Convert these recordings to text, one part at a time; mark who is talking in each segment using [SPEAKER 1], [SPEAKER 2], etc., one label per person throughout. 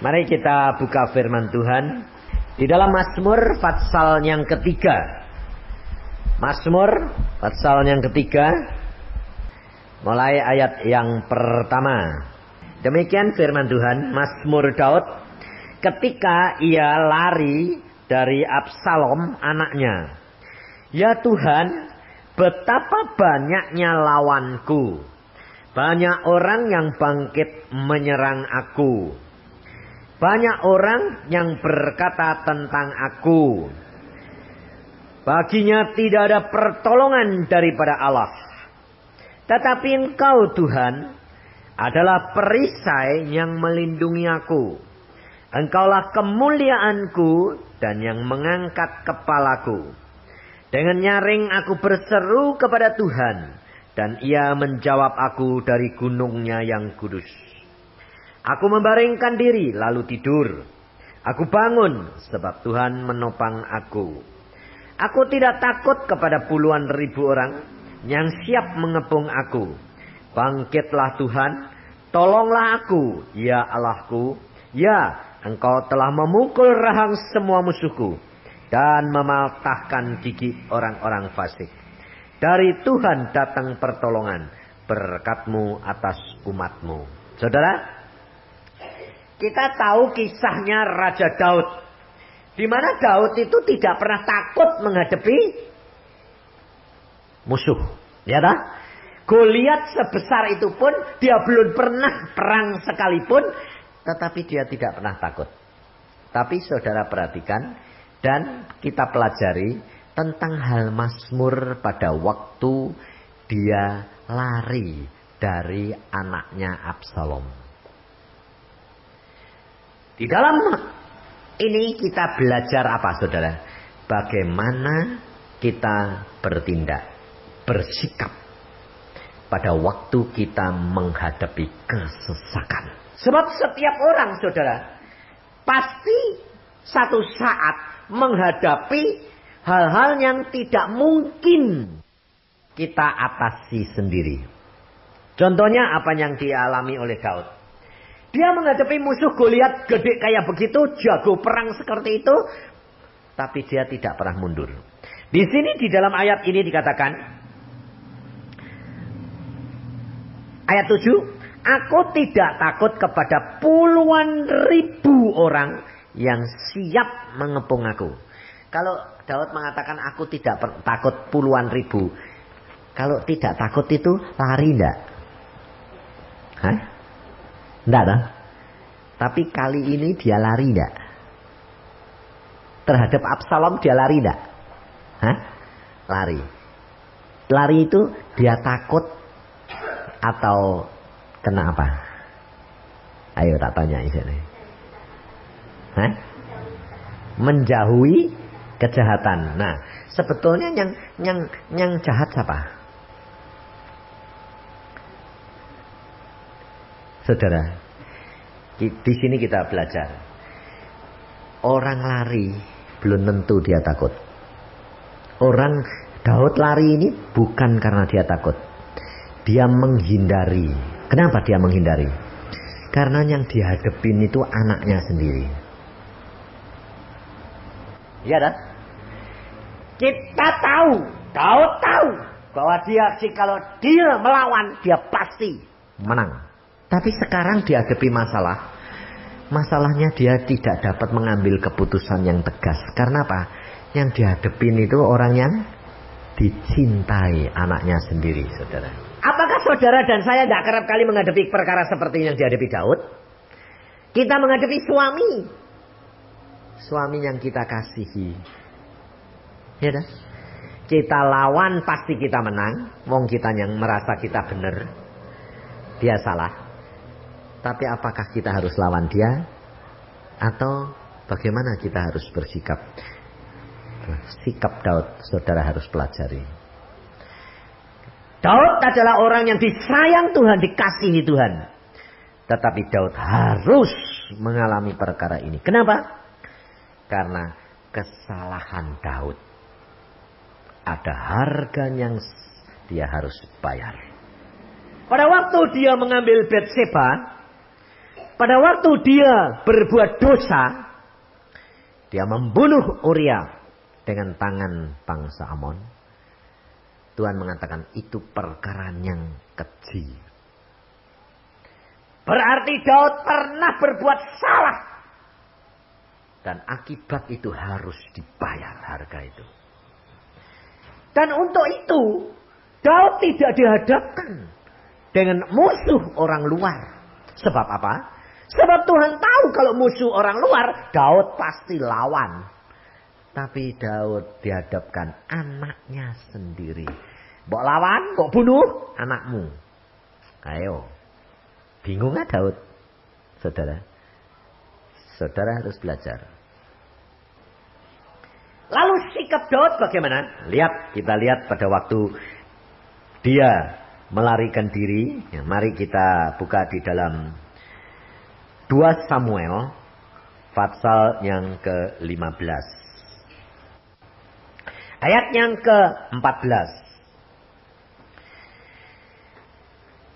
[SPEAKER 1] Mari kita buka firman Tuhan di dalam Mazmur pasal yang ketiga. Mazmur pasal yang ketiga, mulai ayat yang pertama. Demikian firman Tuhan, Mazmur Daud ketika ia lari dari Absalom anaknya. Ya Tuhan, betapa banyaknya lawanku. Banyak orang yang bangkit menyerang aku. Banyak orang yang berkata tentang aku. Baginya tidak ada pertolongan daripada Allah. Tetapi Engkau Tuhan adalah perisai yang melindungi aku. Engkaulah kemuliaanku dan yang mengangkat kepalaku. Dengan nyaring aku berseru kepada Tuhan, dan Ia menjawab aku dari gunungnya yang kudus. Aku membaringkan diri lalu tidur. Aku bangun sebab Tuhan menopang aku. Aku tidak takut kepada puluhan ribu orang yang siap mengepung aku. Bangkitlah Tuhan, tolonglah aku, ya Allahku. Ya, Engkau telah memukul rahang semua musuhku dan mematahkan gigi orang-orang fasik. Dari Tuhan datang pertolongan, berkat-Mu atas umat-Mu. Saudara, kita tahu kisahnya Raja Daud. Di mana Daud itu tidak pernah takut menghadapi musuh. Ya tak? Goliat sebesar itu pun dia belum pernah perang sekalipun. Tetapi dia tidak pernah takut. Tapi saudara perhatikan dan kita pelajari tentang hal Mazmur pada waktu dia lari dari anaknya Absalom. Di dalam ini kita belajar apa saudara? Bagaimana kita bertindak, bersikap pada waktu kita menghadapi kesesakan. Sebab setiap orang saudara pasti satu saat menghadapi hal-hal yang tidak mungkin kita atasi sendiri. Contohnya apa yang dialami oleh Daud. Dia menghadapi musuh Goliat gede kayak begitu, jago perang seperti itu, tapi dia tidak pernah mundur. Di sini di dalam ayat ini dikatakan, ayat 7, aku tidak takut kepada puluhan ribu orang yang siap mengepung aku. Kalau Daud mengatakan aku tidak takut puluhan ribu, kalau tidak takut itu lari enggak? Hah? Enggak dah. Tapi kali ini dia lari enggak? Terhadap Absalom dia lari enggak? Hah? Lari. Lari itu dia takut atau kena apa? Ayo tak tanya ini. Hah? Menjauhi kejahatan. Nah, sebetulnya yang jahat siapa? Saudara, di sini kita belajar. Orang lari belum tentu dia takut. Orang Daud lari ini bukan karena dia takut. Dia menghindari. Kenapa dia menghindari? Karena yang dihadapin itu anaknya sendiri. Ya kan? Kita tahu, Daud tahu bahwa kalau dia melawan dia pasti menang. Tapi sekarang dihadapi masalah. Masalahnya dia tidak dapat mengambil keputusan yang tegas. Karena apa? Yang dihadapin itu orang yang dicintai anaknya sendiri, saudara. Apakah saudara dan saya tidak kerap kali menghadapi perkara seperti yang dihadapi Daud? Kita menghadapi suami. Suami yang kita kasihi. Ya dah? Kita lawan pasti kita menang. Wong kita yang merasa kita benar. Dia salah. Tapi apakah kita harus lawan dia? Atau bagaimana kita harus bersikap? Sikap Daud saudara harus pelajari. Daud adalah orang yang disayang Tuhan, dikasihi Tuhan. Tetapi Daud harus mengalami perkara ini. Kenapa? Karena kesalahan Daud. Ada harga yang dia harus bayar. Pada waktu dia mengambil Batseba, pada waktu dia berbuat dosa, dia membunuh Uria dengan tangan bangsa Amon. Tuhan mengatakan itu perkara yang keji. Berarti Daud pernah berbuat salah. Dan akibat itu harus dibayar harga itu. Dan untuk itu Daud tidak dihadapkan dengan musuh orang luar. Sebab apa? Sebab Tuhan tahu kalau musuh orang luar, Daud pasti lawan. Tapi Daud dihadapkan anaknya sendiri. Mbok lawan, mbok bunuh anakmu. Ayo. Bingung gak Daud? Saudara? Saudara harus belajar. Lalu sikap Daud bagaimana? Kita lihat pada waktu dia melarikan diri. Ya, mari kita buka di dalam 2 Samuel pasal yang ke-15. Ayat yang ke-14.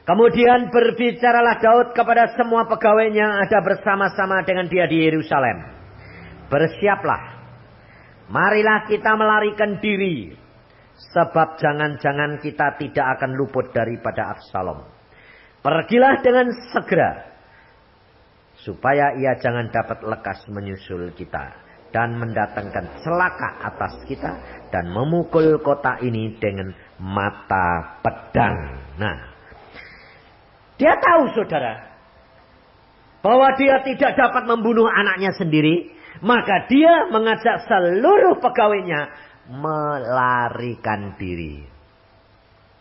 [SPEAKER 1] Kemudian berbicaralah Daud kepada semua pegawainya yang ada bersama-sama dengan dia di Yerusalem. Bersiaplah. Marilah kita melarikan diri. Sebab jangan-jangan kita tidak akan luput daripada Absalom. Pergilah dengan segera. Supaya ia jangan dapat lekas menyusul kita. Dan mendatangkan celaka atas kita. Dan memukul kota ini dengan mata pedang. Nah. Dia tahu saudara. Bahwa dia tidak dapat membunuh anaknya sendiri. Maka dia mengajak seluruh pegawainya melarikan diri.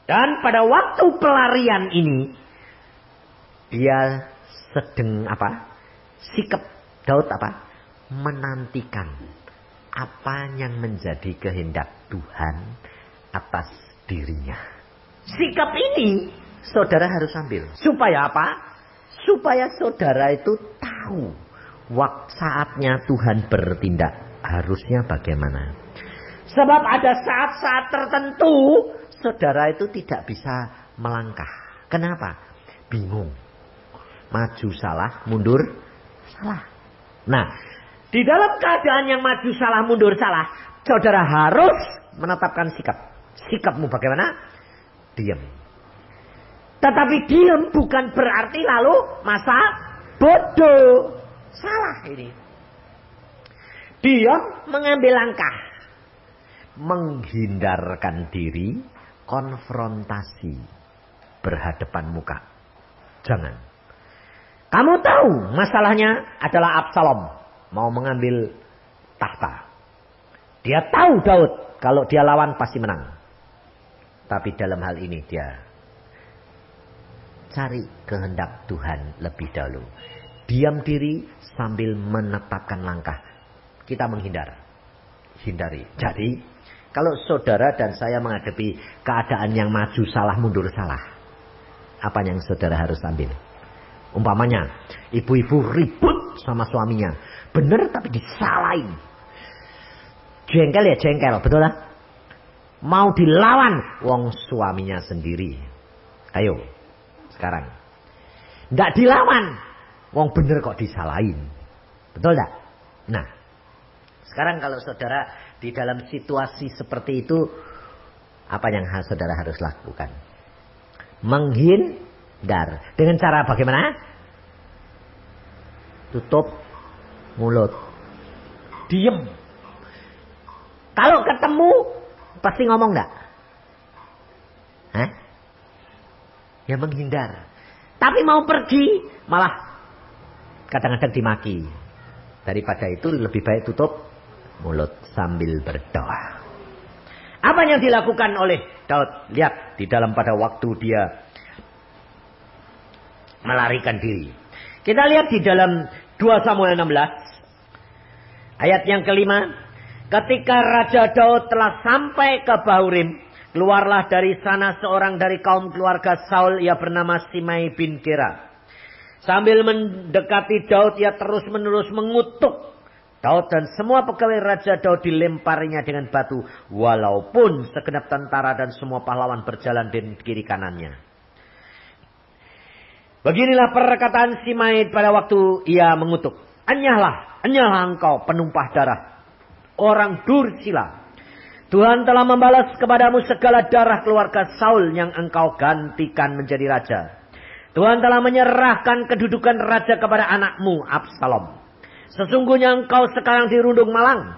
[SPEAKER 1] Dan pada waktu pelarian ini. Dia sedang apa? Sikap Daud apa? Menantikan apa yang menjadi kehendak Tuhan atas dirinya. Sikap ini saudara harus ambil. Supaya apa? Supaya saudara itu tahu saatnya Tuhan bertindak. Harusnya bagaimana? Sebab ada saat-saat tertentu saudara itu tidak bisa melangkah. Kenapa? Bingung. Maju salah, mundur salah. Nah, di dalam keadaan yang maju salah, mundur salah, saudara harus menetapkan sikap. Sikapmu bagaimana? Diam. Tetapi diam bukan berarti lalu masa bodoh. Salah ini. Diam mengambil langkah. Menghindarkan diri. Konfrontasi. Berhadapan muka. Jangan. Kamu tahu masalahnya adalah Absalom. Mau mengambil tahta. Dia tahu Daud. Kalau dia lawan pasti menang. Tapi dalam hal ini dia cari kehendak Tuhan lebih dahulu. Diam diri sambil menetapkan langkah. Kita menghindar. Hindari. Jadi, kalau saudara dan saya menghadapi keadaan yang maju salah, mundur salah. Apa yang saudara harus ambil? Umpamanya, ibu-ibu ribut sama suaminya. Benar tapi disalahin. Jengkel ya jengkel, betul lah? Mau dilawan, wong suaminya sendiri. Ayo, sekarang. Nggak dilawan. Wong bener kok disalahin. Betul tak? Nah. Sekarang kalau saudara di dalam situasi seperti itu. Apa yang saudara harus lakukan? Menghindar. Dengan cara bagaimana? Tutup mulut. Diem. Kalau ketemu. Pasti ngomong enggak? Hah? Ya menghindar. Tapi mau pergi. Malah kadang-kadang dimaki. Daripada itu lebih baik tutup mulut sambil berdoa. Apa yang dilakukan oleh Daud? Lihat di dalam pada waktu dia melarikan diri. Kita lihat di dalam 2 Samuel 16. Ayat yang kelima. Ketika Raja Daud telah sampai ke Bahurim. Keluarlah dari sana seorang dari kaum keluarga Saul. Ia bernama Simei bin Gera. Sambil mendekati Daud, ia terus-menerus mengutuk Daud dan semua pegawai Raja Daud dilemparinya dengan batu. Walaupun segenap tentara dan semua pahlawan berjalan di kiri kanannya. Beginilah perkataan Simei pada waktu ia mengutuk. Enyahlah engkau penumpah darah, orang Dursila. Tuhan telah membalas kepadamu segala darah keluarga Saul yang engkau gantikan menjadi raja. Tuhan telah menyerahkan kedudukan raja kepada anakmu Absalom. Sesungguhnya engkau sekarang dirundung malang,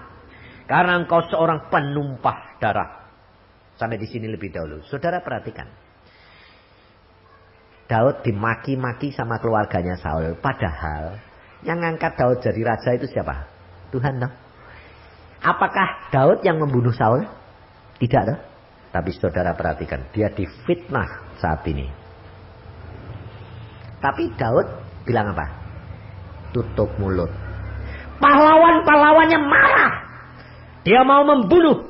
[SPEAKER 1] karena engkau seorang penumpah darah. Sampai di sini lebih dahulu. Saudara perhatikan. Daud dimaki-maki sama keluarganya Saul. Padahal yang ngangkat Daud jadi raja itu siapa? Tuhan dong. Apakah Daud yang membunuh Saul? Tidak dong. Tapi saudara perhatikan. Dia difitnah saat ini. Tapi Daud bilang apa? Tutup mulut. Pahlawan-pahlawannya marah. Dia mau membunuh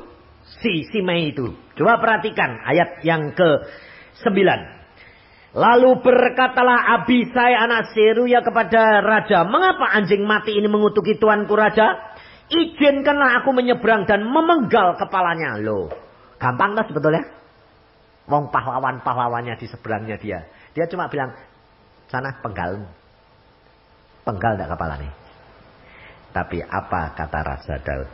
[SPEAKER 1] si Simei itu. Coba perhatikan ayat yang ke-9. Lalu berkatalah Abisai anak Seruya kepada raja, mengapa anjing mati ini mengutuki tuanku raja? Izinkanlah aku menyeberang dan memenggal kepalanya. Loh, gampang lah sebetulnya. Wong pahlawan-pahlawannya di seberangnya dia. Dia cuma bilang, sana penggal. Penggal tak kepalanya. Tapi apa kata Raja Daud?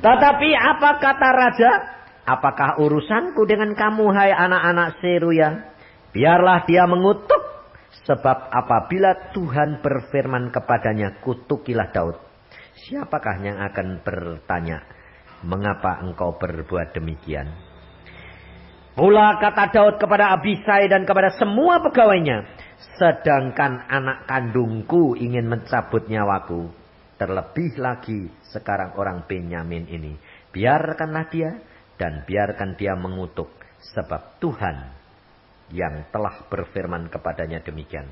[SPEAKER 1] Tetapi apa kata raja? Apakah urusanku dengan kamu hai anak-anak Seruya? Biarlah dia mengutuk. Sebab apabila Tuhan berfirman kepadanya, kutukilah Daud. Siapakah yang akan bertanya, mengapa engkau berbuat demikian? Pula kata Daud kepada Abisai dan kepada semua pegawainya, sedangkan anak kandungku ingin mencabut nyawaku, terlebih lagi sekarang orang Benyamin ini, biarkanlah dia dan biarkan dia mengutuk, sebab Tuhan yang telah berfirman kepadanya demikian.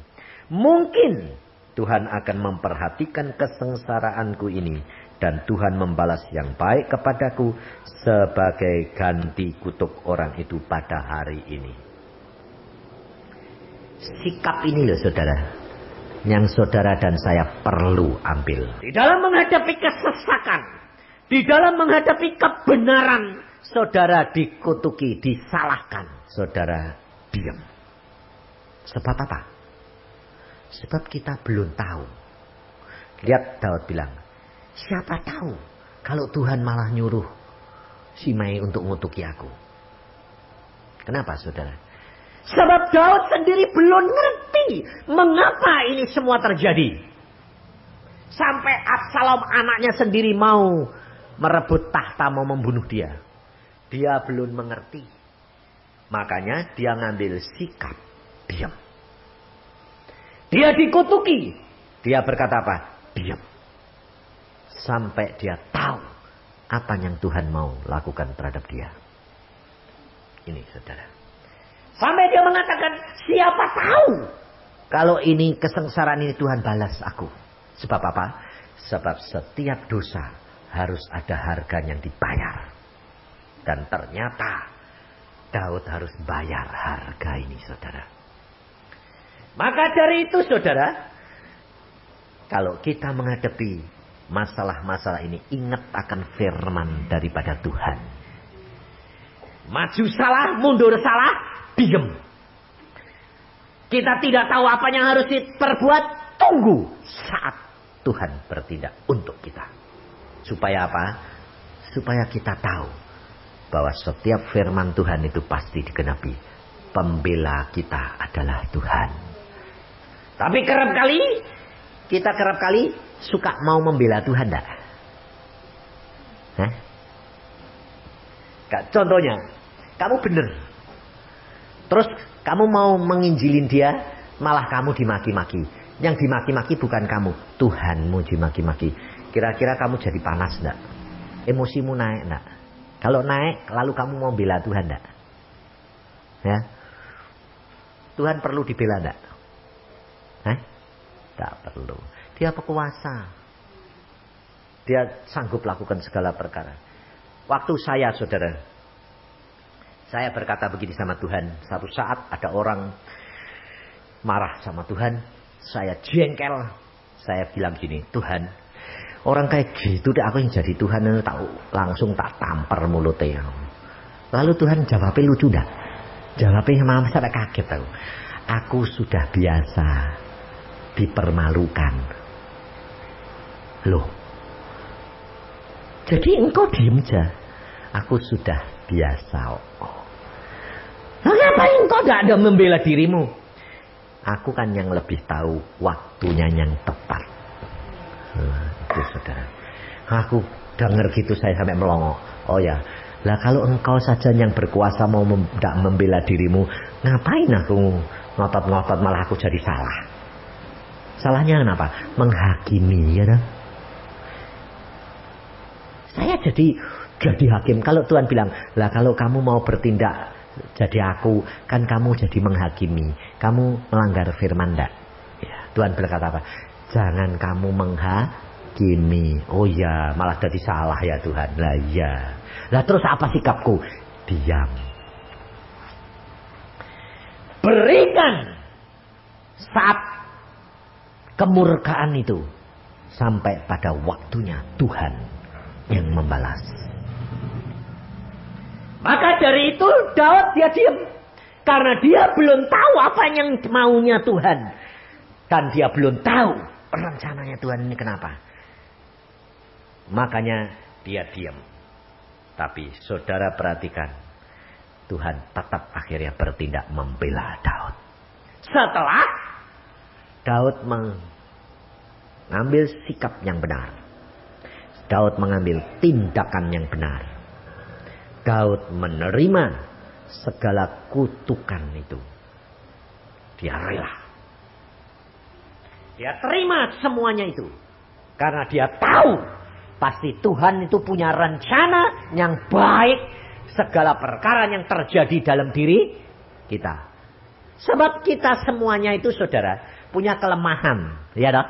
[SPEAKER 1] Mungkin Tuhan akan memperhatikan kesengsaraanku ini, dan Tuhan membalas yang baik kepadaku sebagai ganti kutuk orang itu pada hari ini. Sikap ini loh saudara, yang saudara dan saya perlu ambil. Di dalam menghadapi kesesakan, di dalam menghadapi kebenaran, saudara dikutuki, disalahkan, saudara diam. Sebab apa? Sebab kita belum tahu. Lihat Daud bilang, siapa tahu kalau Tuhan malah nyuruh Simei untuk ngutuki aku. Kenapa saudara? Sebab Daud sendiri belum ngerti mengapa ini semua terjadi. Sampai Absalom anaknya sendiri mau merebut tahta, mau membunuh dia. Dia belum mengerti. Makanya dia ngambil sikap diam. Dia dikutuki. Dia berkata apa? Diam. Sampai dia tahu apa yang Tuhan mau lakukan terhadap dia. Ini saudara. Sampai dia mengatakan, siapa tahu kalau ini kesengsaraan ini Tuhan balas aku. Sebab apa? Sebab setiap dosa harus ada harga yang dibayar. Dan ternyata Daud harus bayar harga ini saudara. Maka dari itu saudara, kalau kita menghadapi masalah-masalah ini, ingat akan firman daripada Tuhan. Maju salah, mundur salah, diam. Kita tidak tahu apa yang harus diperbuat, tunggu saat Tuhan bertindak untuk kita. Supaya apa? Supaya kita tahu bahwa setiap firman Tuhan itu pasti digenapi. Pembela kita adalah Tuhan. Tapi kerap kali suka mau membela Tuhan enggak? Contohnya, kamu benar. Terus kamu mau menginjilin dia, malah kamu dimaki-maki. Yang dimaki-maki bukan kamu, Tuhanmu dimaki-maki. Kira-kira kamu jadi panas enggak? Emosimu naik enggak? Kalau naik, lalu kamu mau bela Tuhan enggak? Ya. Tuhan perlu dibela enggak? Tak perlu. Dia berkuasa. Dia sanggup lakukan segala perkara. Waktu saya saudara, saya berkata begini sama Tuhan. Satu saat ada orang marah sama Tuhan. Saya jengkel. Saya bilang gini, Tuhan, orang kayak gitu deh aku yang jadi Tuhan, langsung tak tampar mulutnya. Lalu Tuhan jawabnya lucu dah. Jawabnya malah sampai kaget tahu. Aku sudah biasa dipermalukan. Loh. Jadi engkau diem aja. Aku sudah biasa. Ngapain engkau tidak ada membela dirimu? Aku kan yang lebih tahu waktunya yang tepat. Itu saudara. Aku dengar gitu saya sampai melongo. Oh ya, lah kalau engkau saja yang berkuasa mau tidak membela dirimu, ngapain aku ngotot-ngotot malah aku jadi salah? Salahnya kenapa? Menghakimi, ya kan? Saya jadi hakim. Kalau Tuhan bilang, lah kalau kamu mau bertindak jadi aku, kan kamu jadi menghakimi. Kamu melanggar firman enggak? Ya, Tuhan berkata apa? Jangan kamu menghakimi. Oh ya, malah jadi salah ya Tuhan. Lah ya. Lah terus apa sikapku? Diam. Berikan saat kemurkaan itu sampai pada waktunya Tuhan yang membalas. Maka dari itu Daud dia diam. Karena dia belum tahu apa yang maunya Tuhan. Dan dia belum tahu rencananya Tuhan ini kenapa. Makanya dia diam. Tapi saudara perhatikan. Tuhan tetap akhirnya bertindak membela Daud. Setelah Daud mengambil sikap yang benar. Daud mengambil tindakan yang benar. Daud menerima segala kutukan itu. Dia rela. Dia terima semuanya itu. Karena dia tahu pasti Tuhan itu punya rencana yang baik. Segala perkara yang terjadi dalam diri kita. Sebab kita semuanya itu saudara punya kelemahan. Ya dok?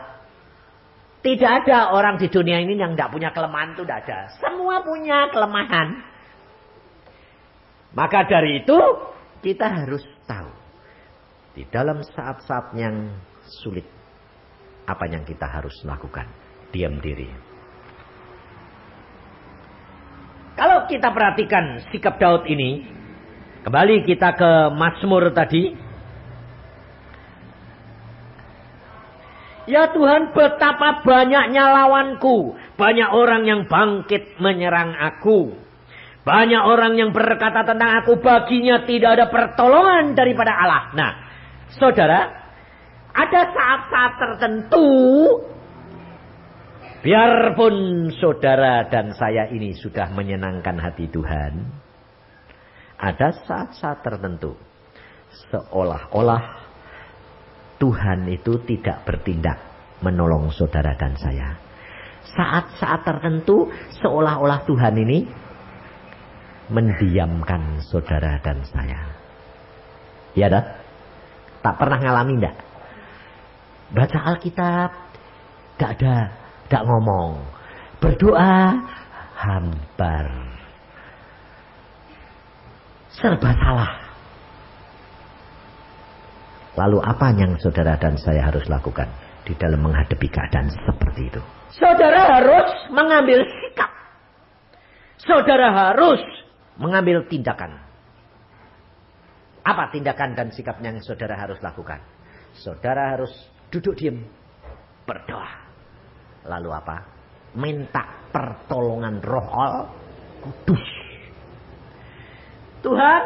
[SPEAKER 1] Tidak ada orang di dunia ini yang tidak punya kelemahan, itu tidak ada. Semua punya kelemahan. Maka dari itu kita harus tahu. Di dalam saat-saat yang sulit. Apa yang kita harus lakukan. Diam diri. Kalau kita perhatikan sikap Daud ini. Kembali kita ke Mazmur tadi. Ya Tuhan, betapa banyaknya lawanku. Banyak orang yang bangkit menyerang aku. Banyak orang yang berkata tentang aku. Baginya tidak ada pertolongan daripada Allah. Nah, saudara, ada saat-saat tertentu. Biarpun saudara dan saya ini sudah menyenangkan hati Tuhan. Ada saat-saat tertentu. Seolah-olah Tuhan itu tidak bertindak menolong saudara dan saya. Saat-saat tertentu seolah-olah Tuhan ini mendiamkan saudara dan saya. Ya dah? Tak pernah ngalami enggak? Baca Alkitab tidak ngomong. Berdoa hambar. Serba salah. Lalu apa yang saudara dan saya harus lakukan di dalam menghadapi keadaan seperti itu? Saudara harus mengambil sikap. Saudara harus mengambil tindakan. Apa tindakan dan sikap yang saudara harus lakukan? Saudara harus duduk diam. Berdoa. Lalu apa? Minta pertolongan Roh Kudus. Tuhan,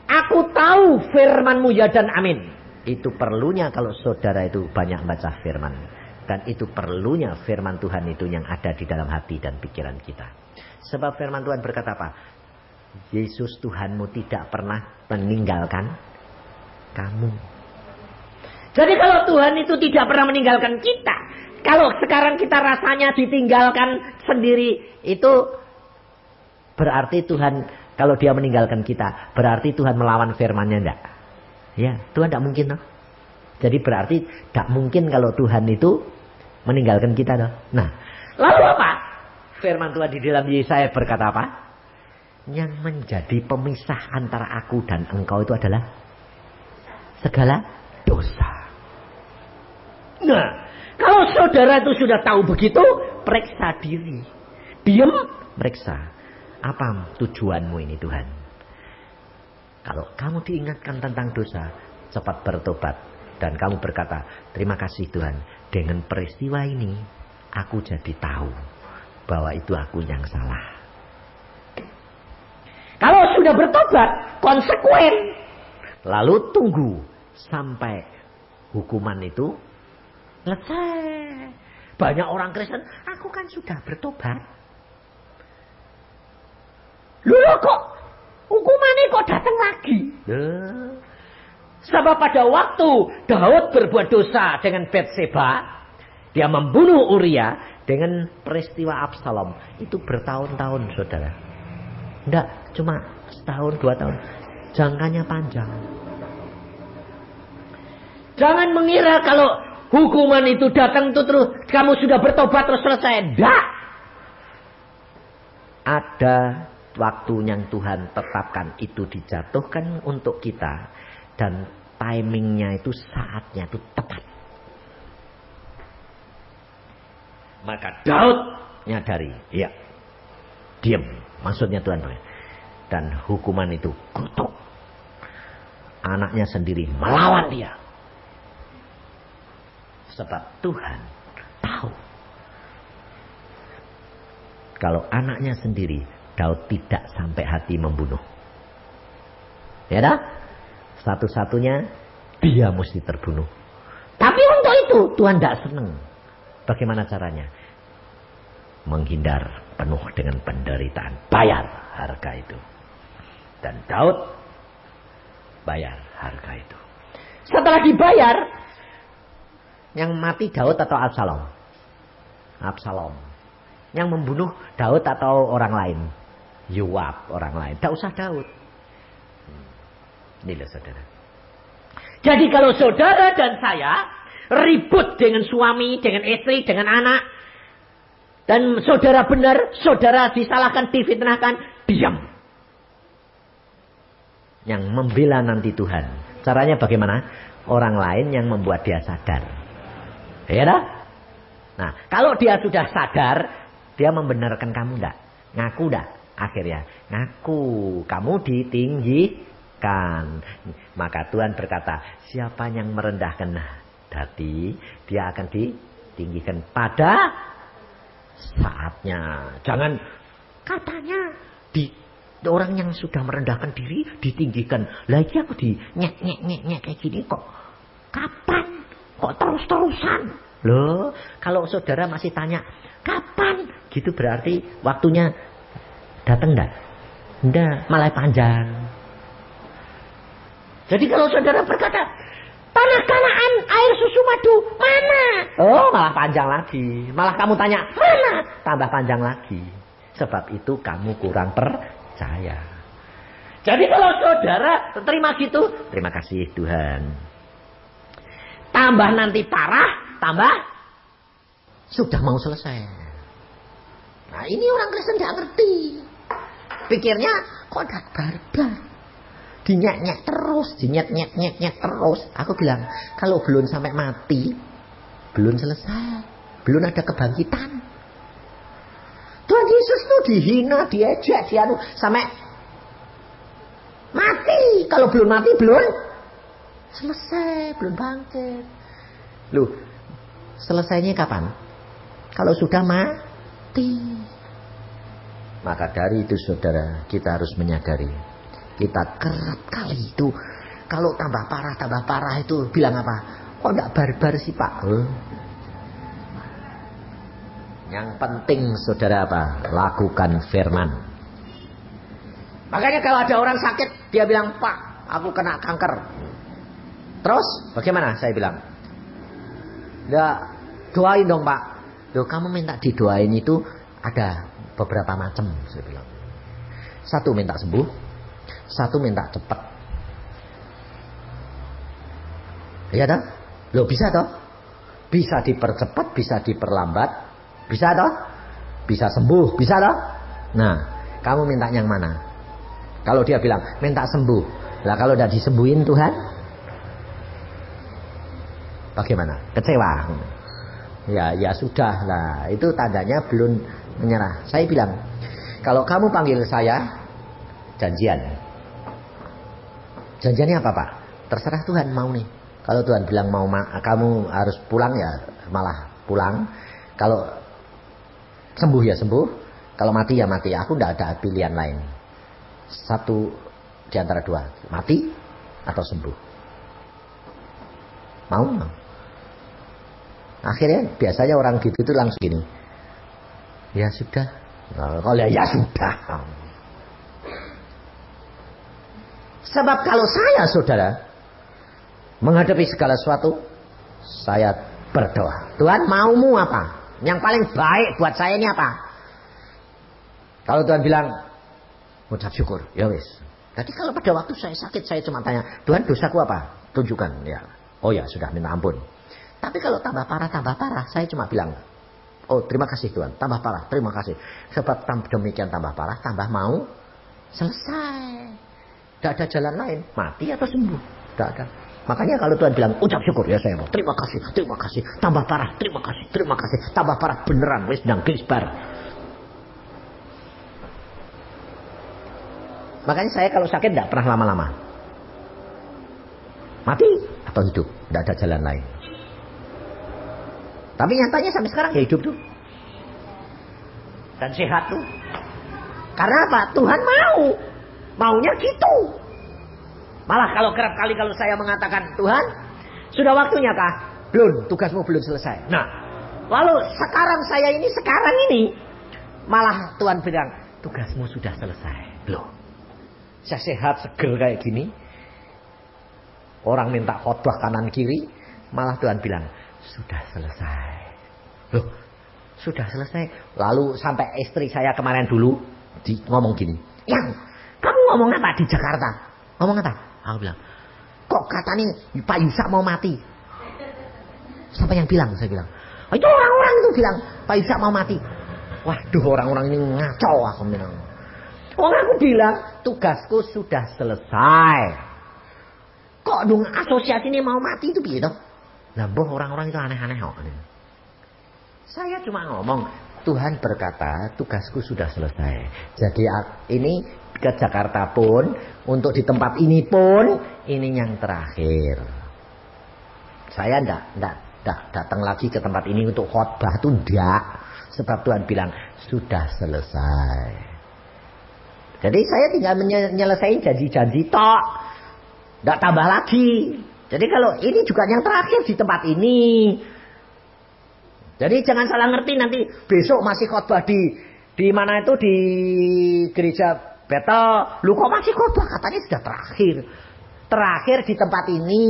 [SPEAKER 1] aku tahu firman-Mu ya dan amin. Itu perlunya kalau saudara itu banyak baca firman. Dan itu perlunya firman Tuhan itu yang ada di dalam hati dan pikiran kita. Sebab firman Tuhan berkata apa? Yesus Tuhanmu tidak pernah meninggalkan kamu. Jadi kalau Tuhan itu tidak pernah meninggalkan kita. Kalau sekarang kita rasanya ditinggalkan sendiri. Itu berarti Tuhan, kalau dia meninggalkan kita, berarti Tuhan melawan firman-Nya enggak? Ya, Tuhan tidak mungkin. No? Jadi berarti tidak mungkin kalau Tuhan itu meninggalkan kita. No? Nah, lalu apa? Firman Tuhan di dalam Yesaya berkata apa? Yang menjadi pemisah antara aku dan engkau itu adalah segala dosa. Nah, kalau saudara itu sudah tahu begitu, periksa diri. Diam, periksa. Apa tujuanmu ini Tuhan? Kalau kamu diingatkan tentang dosa, cepat bertobat. Dan kamu berkata, terima kasih Tuhan, dengan peristiwa ini aku jadi tahu bahwa itu aku yang salah. Kalau sudah bertobat, konsekuen. Lalu tunggu sampai hukuman itu selesai. Banyak orang Kristen, aku kan sudah bertobat. Loh kok hukumannya kok datang lagi? Sebab pada waktu Daud berbuat dosa dengan Batseba, dia membunuh Uria dengan peristiwa Absalom. Itu bertahun-tahun, saudara. Tidak cuma setahun, 2 tahun. Jangkanya panjang. Jangan mengira kalau hukuman itu datang itu terus kamu sudah bertobat terus selesai. Tidak. Ada waktu yang Tuhan tetapkan itu dijatuhkan untuk kita. Dan timingnya itu saatnya itu tepat. Maka Daud nyadari. Ya. Diam. Maksudnya Tuhan. Dan hukuman itu kutuk. Anaknya sendiri melawan dia. Sebab Tuhan tahu. Kalau anaknya sendiri, Daud tidak sampai hati membunuh. Ya dah? Satu-satunya dia mesti terbunuh. Tapi untuk itu Tuhan tidak senang. Bagaimana caranya? Menghindar penuh dengan penderitaan. Bayar harga itu. Dan Daud bayar harga itu. Setelah dibayar, yang mati Daud atau Absalom? Absalom. Yang membunuh Daud atau orang lain? Yoab, orang lain. Tidak usah Daud. Inilah saudara. Jadi kalau saudara dan saya ribut dengan suami, dengan istri, dengan anak, dan saudara benar, saudara disalahkan, difitnahkan, diam. Yang membela nanti Tuhan. Caranya bagaimana? Orang lain yang membuat dia sadar. Ya dah? Nah, kalau dia sudah sadar, dia membenarkan kamu enggak? Ngaku enggak? Akhirnya, ngaku. Kamu ditinggikan. Maka Tuhan berkata, siapa yang merendahkan hati, dia akan ditinggikan pada saatnya. Jangan katanya orang yang sudah merendahkan diri ditinggikan. Lagi aku nyek kayak gini kok. Kapan? Kok terus-terusan? Loh, kalau saudara masih tanya, kapan? Gitu berarti waktunya datang enggak? Enggak, malah panjang. Jadi kalau saudara berkata, tanah Kanaan, air susu madu, mana? Oh, malah panjang lagi. Malah kamu tanya, mana? Tambah panjang lagi. Sebab itu kamu kurang percaya. Jadi kalau saudara terima gitu, terima kasih Tuhan. Tambah nanti parah, tambah sudah mau selesai. Nah ini orang Kristen tidak ngerti. Pikirnya, kok tidak barbar? Dinyek-nyek terus, dinyek-nyek terus. Aku bilang, kalau belum sampai mati, belum selesai, belum ada kebangkitan. Tuhan Yesus itu dihina, diejek, dianu sampai mati. Kalau belum mati, belum selesai, belum bangkit. Loh, selesainya kapan? Kalau sudah mati. Maka dari itu saudara, kita harus menyadari. Kita kerap kali itu kalau tambah parah itu bilang apa? Kok enggak barbar sih Pak? Yang penting saudara apa? Lakukan firman. Makanya kalau ada orang sakit dia bilang, Pak, aku kena kanker. Terus bagaimana? Saya bilang, ya doain dong Pak. Loh, kamu minta didoain itu ada beberapa macam, saya bilang. Satu minta sembuh, satu minta cepat. Ya toh? Loh bisa toh? Bisa dipercepat, bisa diperlambat, bisa toh? Bisa sembuh, bisa toh? Nah, kamu minta yang mana? Kalau dia bilang minta sembuh, lah kalau udah disembuhin Tuhan, bagaimana? Kecewa? Ya sudah lah, itu tandanya belum menyerah. Saya bilang, kalau kamu panggil saya, janjian. Janjiannya apa Pak?
[SPEAKER 2] terserah Tuhan mau nih. Kalau Tuhan bilang mau kamu harus pulang ya malah pulang. Kalau sembuh ya sembuh. Kalau mati ya mati. Aku tidak ada pilihan lain. Satu di antara dua. Mati atau sembuh. Mau? Akhirnya biasanya orang gitu itu langsung gini. Ya sudah. Kalau ya sudah. Sebab kalau saya saudara menghadapi segala sesuatu, saya berdoa. Tuhan maumu apa? Yang paling baik buat saya ini apa? Kalau Tuhan bilang ucap syukur, ya wis. Tadi kalau pada waktu saya sakit saya cuma tanya, Tuhan dosaku apa? Tunjukkan ya. Oh ya sudah minta ampun. Tapi kalau tambah parah, saya cuma bilang, oh terima kasih Tuhan, tambah parah, terima kasih. Sebab demikian tambah parah, tambah mau selesai. Tidak ada jalan lain, mati atau sembuh, tidak ada. Makanya kalau Tuhan bilang ucap syukur, ya saya mau terima kasih, tambah parah, terima kasih, tambah parah beneran, wis ndang gisbar. Makanya saya kalau sakit tidak pernah lama-lama. Mati atau hidup, tidak ada jalan lain. Tapi nyatanya sampai sekarang ya hidup tuh. Dan sehat tuh. Karena apa? Tuhan mau. Maunya gitu. Malah kalau kerap kali kalau saya mengatakan, Tuhan, sudah waktunya kah? Belum, tugasmu belum selesai. Nah, lalu sekarang ini, malah Tuhan bilang, tugasmu sudah selesai. Loh, saya sehat, seger kayak gini. Orang minta khotbah kanan kiri, malah Tuhan bilang, sudah selesai. Loh, sudah selesai. Lalu sampai istri saya kemarin dulu ngomong gini, Yang, kamu ngomong apa di Jakarta? Ngomong apa? Aku bilang, kok katanya Pak Yusak mau mati? Siapa yang bilang? Saya bilang, itu orang-orang itu bilang Pak Yusak mau mati. Waduh, orang-orang ini ngaco, aku bilang. Aku bilang tugasku sudah selesai. Kok dong asosiasi ini mau mati itu gitu? Nah, orang-orang itu aneh-aneh kok. Saya cuma ngomong, Tuhan berkata tugasku sudah selesai. Jadi ini ke Jakarta pun, untuk di tempat ini pun, ini yang terakhir. Saya enggak datang lagi ke tempat ini untuk khotbah itu enggak. Sebab Tuhan bilang sudah selesai. Jadi saya tinggal menyelesaikan janji-janji tok. Enggak tambah lagi. Jadi kalau ini juga yang terakhir di tempat ini. Jadi jangan salah ngerti nanti besok masih khotbah di mana itu di gereja Betel. Lu kok masih khotbah? Katanya sudah terakhir. Terakhir di tempat ini.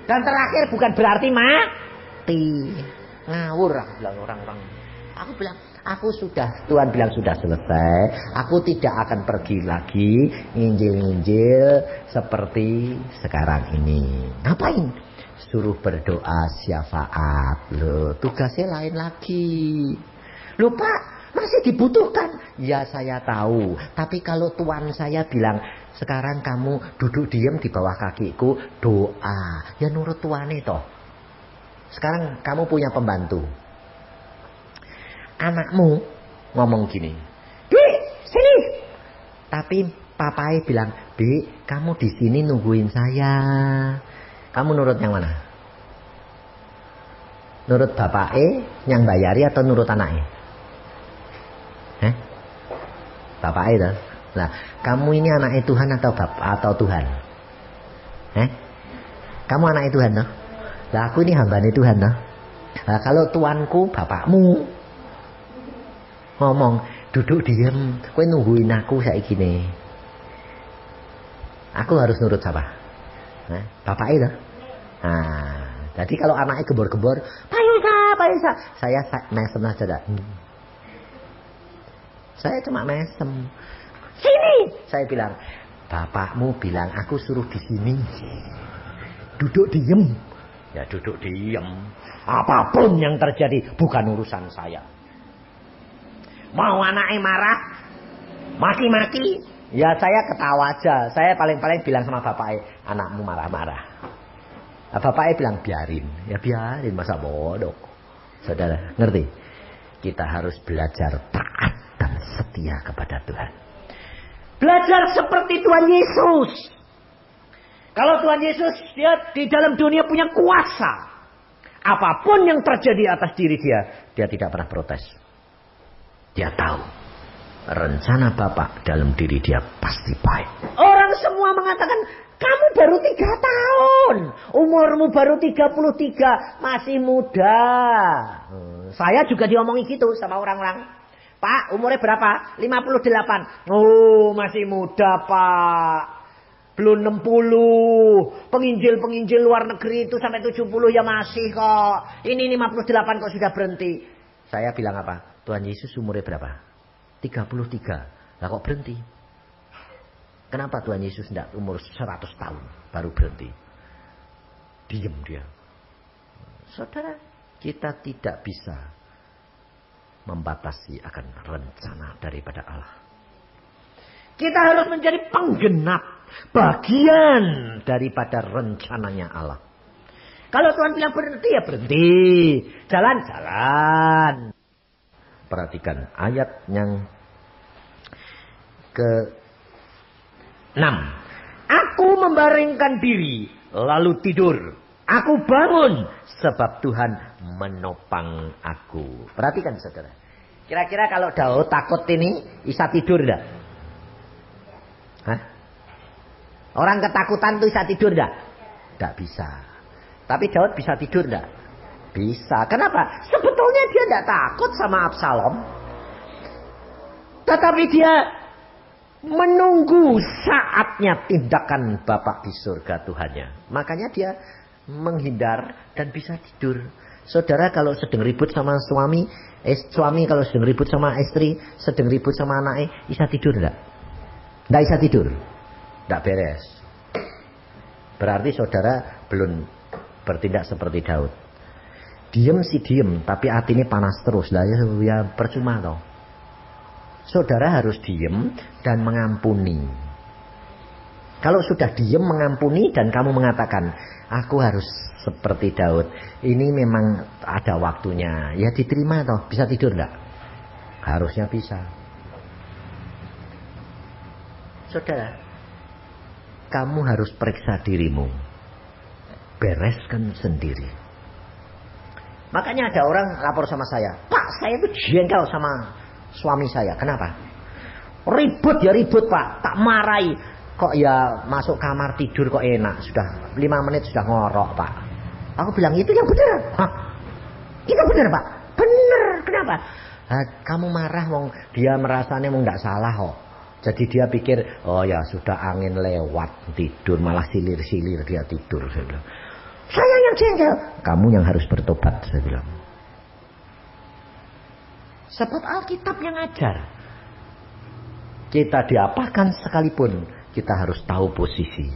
[SPEAKER 2] Dan terakhir bukan berarti mati. Ngawur aku bilang orang-orang. Aku bilang, Tuhan bilang sudah selesai. Aku tidak akan pergi lagi nginjil-nginjil seperti sekarang ini. Ngapain? Suruh berdoa syafaat. Loh, tugasnya lain lagi. Loh Pak, masih dibutuhkan. Ya saya tahu. Tapi kalau Tuhan saya bilang, sekarang kamu duduk diam di bawah kakiku, doa. Ya nurut Tuhan itu. Sekarang kamu punya pembantu. Anakmu ngomong gini, Bi, sini. Tapi papai bilang, Bi, kamu di sini nungguin saya. Kamu nurut yang mana? Nurut bapake yang bayari atau nurut anaknya? Bapake itu. Nah, kamu ini anaknya Tuhan atau Tuhan? Kamu anaknya Tuhan toh? Lah aku ini hambanya Tuhan toh? Nah, kalau tuanku bapakmu ngomong, duduk diam, kowe nungguin aku saiki nih. Aku harus nurut siapa? Bapak itu. Nah, jadi kalau anaknya gembor-gembor, Pak Yusa, saya mesem aja dah. Saya cuma mesem. Sini, saya bilang, bapakmu bilang aku suruh di sini. Duduk diem. Ya duduk diem. Apapun yang terjadi bukan urusan saya. Mau anaknya marah, maki-maki, ya saya ketawa aja. Saya paling-paling bilang sama bapaknya, anakmu marah-marah. Nah, bapaknya bilang biarin. Ya biarin, masa bodoh. Saudara, ngerti? Kita harus belajar taat dan setia kepada Tuhan. Belajar seperti Tuhan Yesus.
[SPEAKER 1] Kalau Tuhan Yesus, dia di dalam dunia punya kuasa. Apapun yang terjadi atas diri dia tidak pernah protes. Dia tahu rencana Bapa dalam diri dia pasti baik. Orang semua mengatakan, kamu baru 3 tahun. Umurmu baru 33. Masih muda. Saya juga diomongin gitu sama orang-orang. Pak, umurnya berapa? 58. Oh, masih muda, Pak. Belum 60. Penginjil-penginjil luar negeri itu sampai 70 ya masih kok. Ini 58 kok sudah berhenti. Saya bilang apa? Tuhan Yesus umurnya berapa? 33. Lah kok berhenti? Kenapa Tuhan Yesus tidak umur 100 tahun baru berhenti? Diam dia. Saudara, kita tidak bisa membatasi akan rencana daripada Allah. Kita harus menjadi penggenap, bagian daripada rencananya Allah. Kalau Tuhan bilang berhenti, ya berhenti. Jalan-jalan. Perhatikan ayat yang ke-6. Aku membaringkan diri, lalu tidur. Aku bangun, sebab Tuhan menopang aku. Perhatikan saudara. Kira-kira kalau Daud takut ini, bisa tidur enggak? Hah? Orang ketakutan tuh bisa tidur enggak? Enggak bisa. Tapi Daud bisa tidur enggak? Bisa. Kenapa? Sebetulnya dia enggak takut sama Absalom. Tetapi dia menunggu saatnya tindakan Bapa di surga Tuhannya. Makanya dia menghindar dan bisa tidur. Saudara kalau sedang ribut sama suami kalau sedang ribut sama istri, sedang ribut sama anaknya, bisa tidur enggak? Tidak bisa tidur. Tidak beres. Berarti saudara belum bertindak seperti Daud. Diem sih diem, tapi hati ini panas terus. Lah ya percuma toh. Saudara harus diem dan mengampuni. Kalau sudah diem mengampuni dan kamu mengatakan, aku harus seperti Daud. Ini memang ada waktunya. Ya diterima toh. Bisa tidur enggak? Harusnya bisa. Saudara, kamu harus periksa dirimu. Bereskan sendiri. Makanya ada orang lapor sama saya. Pak, saya itu jengkel sama suami saya. Kenapa? Ribut ya ribut Pak. Tak marahi. Kok ya masuk kamar tidur kok enak. Sudah 5 menit sudah ngorok Pak. Aku bilang itu yang benar. Hah? Itu benar Pak. Benar. Kenapa? Kamu marah wong dia merasanya wong nggak salah kok. Jadi dia pikir, oh ya sudah angin lewat tidur, malah silir-silir dia tidur. Saya bilang, saya yang jengkel. Kamu yang harus bertobat, saya bilang. Sebab Alkitab yang ajar. Kita diapakan sekalipun, kita harus tahu posisi.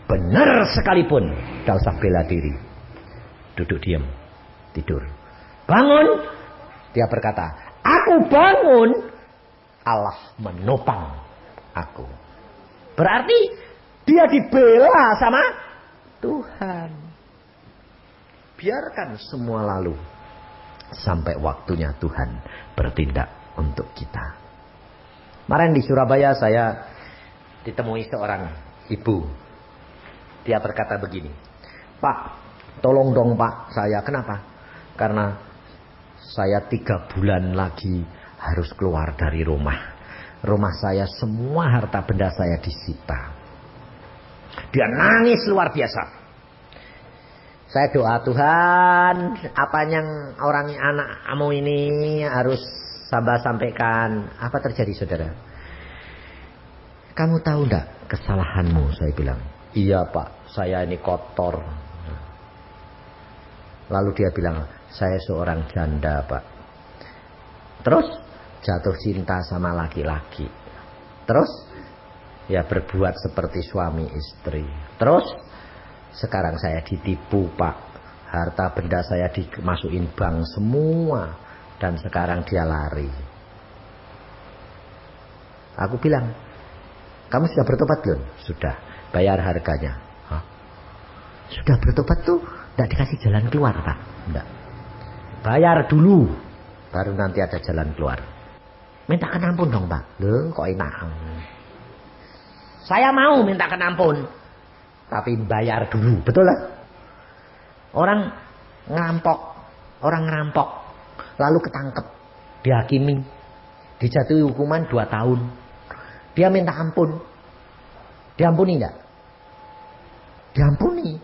[SPEAKER 1] Benar sekalipun, tidak usah bela diri. Duduk diam, tidur. Bangun, dia berkata, aku bangun, Allah menopang aku. Berarti dia dibela sama Tuhan. Biarkan semua lalu sampai waktunya Tuhan bertindak untuk kita. Kemarin di Surabaya saya ditemui seorang ibu. Dia berkata begini, Pak, tolong dong Pak saya. Kenapa? Karena saya 3 bulan lagi harus keluar dari rumah. Rumah saya semua harta benda saya disita. Dia nangis luar biasa. Saya doa Tuhan, apa yang orang anak kamu ini harus Samba sampaikan. Apa terjadi saudara? Kamu tahu enggak kesalahanmu? Saya bilang. Iya Pak, saya ini kotor. Lalu dia bilang, saya seorang janda Pak. Terus jatuh cinta sama laki-laki. Terus ya berbuat seperti suami istri. Terus sekarang saya ditipu Pak. Harta benda saya dimasukin bank semua. Dan sekarang dia lari. Aku bilang, kamu sudah bertobat belum? Sudah, bayar harganya. Hah? Sudah bertobat tuh tidak dikasih jalan keluar Pak? Enggak. Bayar dulu, baru nanti ada jalan keluar. Mintakan ampun dong Pak. Loh kok enak. Saya mau mintakan ampun.
[SPEAKER 2] tapi bayar dulu, betul lah. Orang ngerampok, lalu ketangkep, dihakimi, dijatuhi hukuman 2 tahun. Dia minta ampun, diampuni enggak? Diampuni.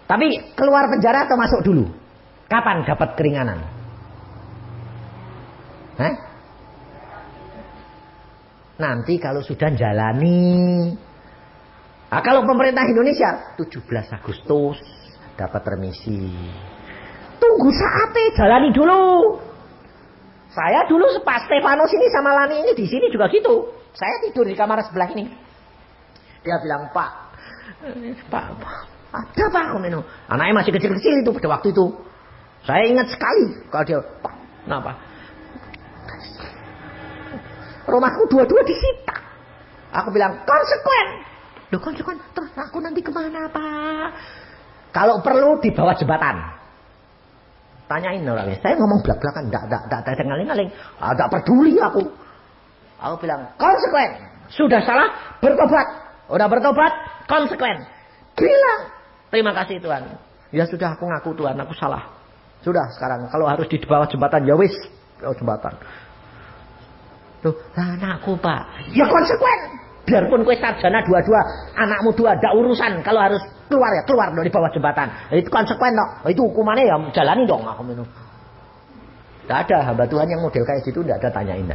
[SPEAKER 2] Tapi keluar penjara atau masuk dulu? Kapan dapat keringanan? Hah? Nanti kalau sudah jalani. Nah, kalau pemerintah Indonesia 17 Agustus dapat remisi. Tunggu saatnya, jalani dulu. Saya dulu pas Stefanus ini sama Lani ini di sini juga gitu. Saya tidur di kamar sebelah ini. Dia bilang, Pak, ada Pak, anaknya masih kecil-kecil itu pada waktu itu. Saya ingat sekali kalau dia, Pak, kenapa? Rumahku dua-dua disita. Aku bilang, konsekuen. Loh konsekuen, terus aku nanti kemana Pak? Kalau perlu di bawah jembatan. Tanyain orangnya. Saya ngomong belak-belakan, enggak ngaling-ngaling. Enggak peduli aku. Aku bilang, konsekuen. Sudah salah, bertobat. Udah bertobat, konsekuen. Bilang, terima kasih Tuhan. Ya sudah, aku ngaku Tuhan, aku salah. Sudah sekarang, kalau harus di bawah jembatan, ya wis, bawah jembatan. Tuh, anakku Pak. Ya konsekuen. Biarpun kue sarjana 2, anakmu 2, ada urusan. Kalau harus keluar ya keluar dari bawah jembatan. Itu konsekuen dong. Itu hukumannya ya jalani dong aku minum. Tidak ada hamba Tuhan yang model kayak gitu, tidak ada tanyain.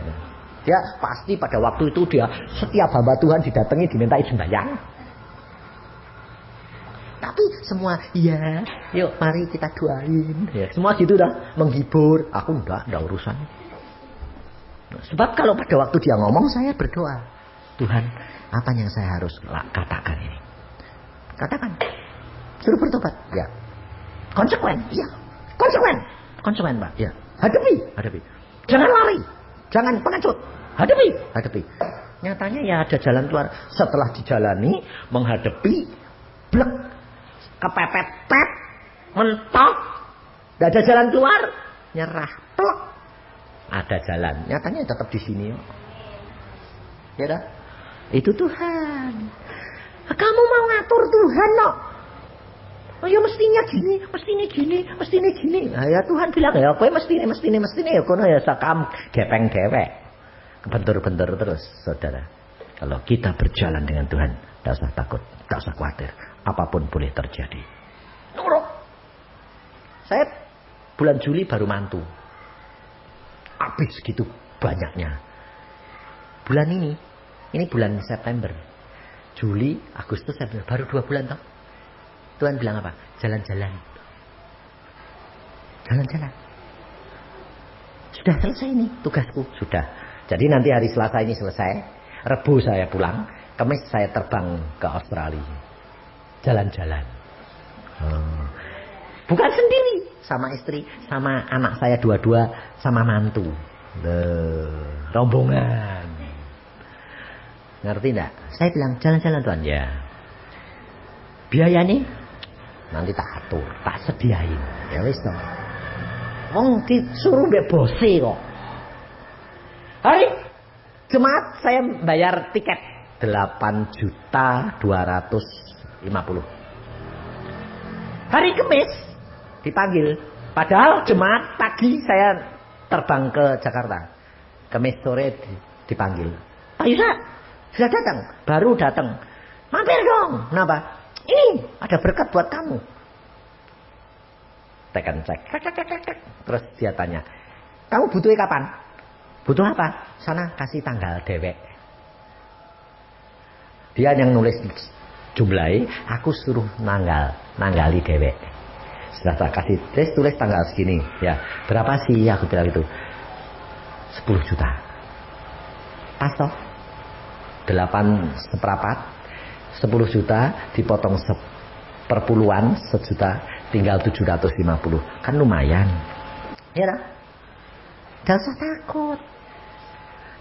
[SPEAKER 2] Dia pasti pada waktu itu dia setiap hamba Tuhan didatangi dimintai sembahyang. Tapi semua iya, yuk mari kita doain. Ya, semua gitu dah menghibur. Aku enggak urusan. Sebab kalau pada waktu dia ngomong saya berdoa, Tuhan, apa yang saya harus katakan ini? Katakan. Suruh bertobat. Ya. Konsekuen. Ya. Konsekuen, Pak. Ya. Hadapi. Jangan lari. Jangan pengecut. Hadapi. Nyatanya ya ada jalan keluar. Setelah dijalani, menghadapi, blek, kepepet, mentok, tidak ada jalan keluar, nyerah, plok. Ada jalan. Nyatanya tetap di sini. Ya dah. Itu Tuhan. Kamu mau ngatur Tuhan no? Oh ya mestinya gini. Nah, ya Tuhan bilang ya, kowe mestine ya kono ya sakam gepeng dewek. Kebentur-bentur terus, Saudara. Kalau kita berjalan dengan Tuhan, tidak usah takut, tidak usah khawatir. Apapun boleh terjadi. Nurut. Saya bulan Juli baru mantu. Habis gitu banyaknya. Bulan ini bulan September. Juli, Agustus, September. Baru 2 bulan toh. Tuhan bilang apa? Jalan-jalan. Sudah selesai nih tugasku. Sudah. Jadi nanti hari Selasa ini selesai. Rebu saya pulang. Kamis saya terbang ke Australia. Jalan-jalan. Bukan sendiri. Sama istri. Sama anak saya 2, sama mantu. Rombongan. Ngerti enggak? Saya bilang jalan-jalan Tuhan ya. Biaya nih nanti tak atur, tak sediain. Ya wis toh. Wong disuruh mbek bose kok. Hari Jumat saya bayar tiket 8.250.000. Hari Kamis dipanggil. Padahal Jumat pagi saya terbang ke Jakarta. Kamis sore dipanggil. Pak Yusa, sudah datang? Baru datang. Mampir dong. Kenapa? Ini ada berkat buat kamu. Tekan cek. Terus dia tanya, kamu butuhnya kapan? Butuh apa? Sana kasih tanggal dewek. Dia yang nulis jumlahi, aku suruh nanggali dewek. Setelah saya kasih tulis tanggal segini. Ya, berapa sih? Aku bilang itu 10 juta. Pas toh? 8 seperempat. 10 juta dipotong perpuluhan 1 juta tinggal 750. Kan lumayan. Ya dah. Gak usah takut.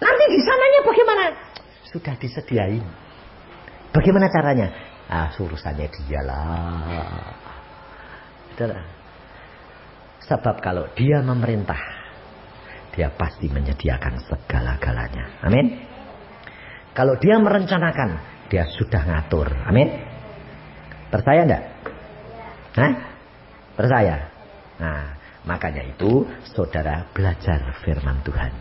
[SPEAKER 2] Nanti di sananya bagaimana? Sudah disediain. Bagaimana caranya? Urusannya dialah. Itulah. Sebab kalau dia memerintah, dia pasti menyediakan segala-galanya. Amin. Kalau dia merencanakan, dia sudah ngatur. Amin.
[SPEAKER 1] Percaya enggak? Hah? Percaya? Nah, makanya itu saudara belajar firman Tuhan.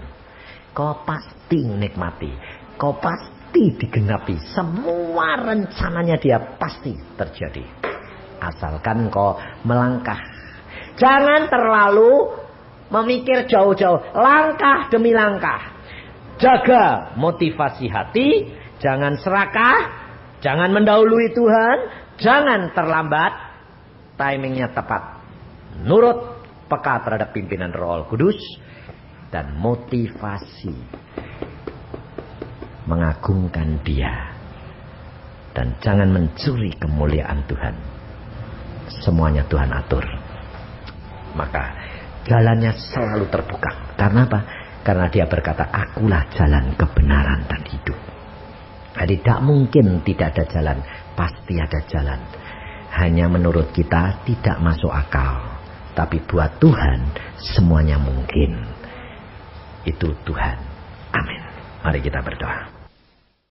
[SPEAKER 1] Kau pasti nikmati. Kau pasti digenapi. Semua rencananya dia pasti terjadi. Asalkan kau melangkah. Jangan terlalu memikir jauh-jauh. Langkah demi langkah. Jaga motivasi hati. Jangan serakah. Jangan mendahului Tuhan. Jangan terlambat. Timingnya tepat. Nurut peka terhadap pimpinan Roh Kudus. Dan motivasi. Mengagungkan dia. Dan jangan mencuri kemuliaan Tuhan. Semuanya Tuhan atur. Maka jalannya selalu terbuka. Karena apa? Karena dia berkata, akulah jalan kebenaran dan hidup. Jadi tidak mungkin tidak ada jalan. Pasti ada jalan. Hanya menurut kita tidak masuk akal. Tapi buat Tuhan semuanya mungkin. Itu Tuhan. Amin. Mari kita berdoa.